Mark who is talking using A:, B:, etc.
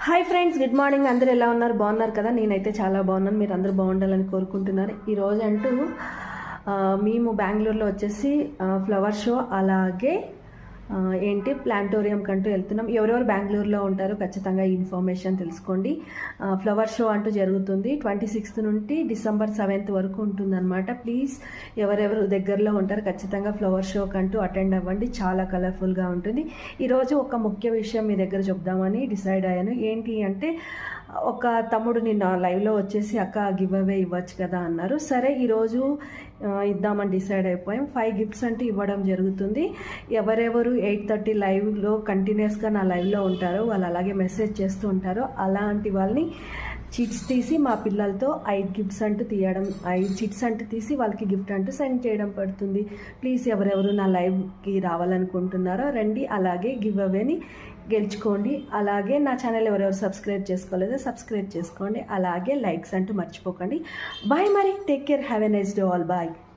A: Hi friends, good morning. అందరూ ఎలా ఉన్నారు? బాగున్నారు కదా? నేనైతే చాలా బాగున్నాను. మీరు అందరూ బాగుండాలని కోరుకుంటున్నారు. ఈరోజు అంటూ మేము బెంగళూరులో వచ్చేసి ఫ్లవర్ షో అలాగే ప్లాంటోరియం కంటూ వెళ్తున్నాం. ఎవరెవరు బెంగళూరులో ఉంటారో ఖచ్చితంగా ఈ ఇన్ఫర్మేషన్ తెలుసుకోండి. ఫ్లవర్ షో అంటూ జరుగుతుంది 26 నుండి డిసెంబర్ 7 వరకు ఉంటుందన్నమాట. ప్లీజ్ ఎవరెవరు దగ్గరలో ఉంటారో ఖచ్చితంగా ఫ్లవర్ షో కంటూ అటెండ్ అవ్వండి. చాలా కలర్ఫుల్గా ఉంటుంది. ఈరోజు ఒక ముఖ్య విషయం మీ దగ్గర చెప్దామని డిసైడ్ అయ్యాను. ఏంటి అంటే, ఒక తమ్ముడు నిన్న లైవ్లో వచ్చేసి అక్క గివ్ అవే ఇవ్వచ్చు కదా అన్నారు. సరే, ఈరోజు ఇద్దామని డిసైడ్ అయిపోయాం. 5 గిఫ్ట్స్ అంటూ ఇవ్వడం జరుగుతుంది. ఎవరెవరు 8:30 లైవ్లో కంటిన్యూస్గా నా లైవ్లో ఉంటారో వాళ్ళు అలాగే మెసేజ్ చేస్తూ ఉంటారో అలాంటి వాళ్ళని చిట్స్ తీసి మా పిల్లలతో 5 గిఫ్ట్స్ అంటూ తీయడం, 5 చిట్స్ అంటూ తీసి వాళ్ళకి గిఫ్ట్ అంటూ సెండ్ చేయడం పడుతుంది. ప్లీజ్ ఎవరెవరు నా లైవ్కి రావాలనుకుంటున్నారో రండి, అలాగే గివ్ అవేని గెలుచుకోండి. అలాగే నా ఛానల్ ఎవరెవరు సబ్స్క్రైబ్ చేసుకోలేదో సబ్స్క్రైబ్ చేసుకోండి. అలాగే లైక్స్ అంటూ మర్చిపోకండి. బాయ్, మరి take care, have a nice day all. Bye.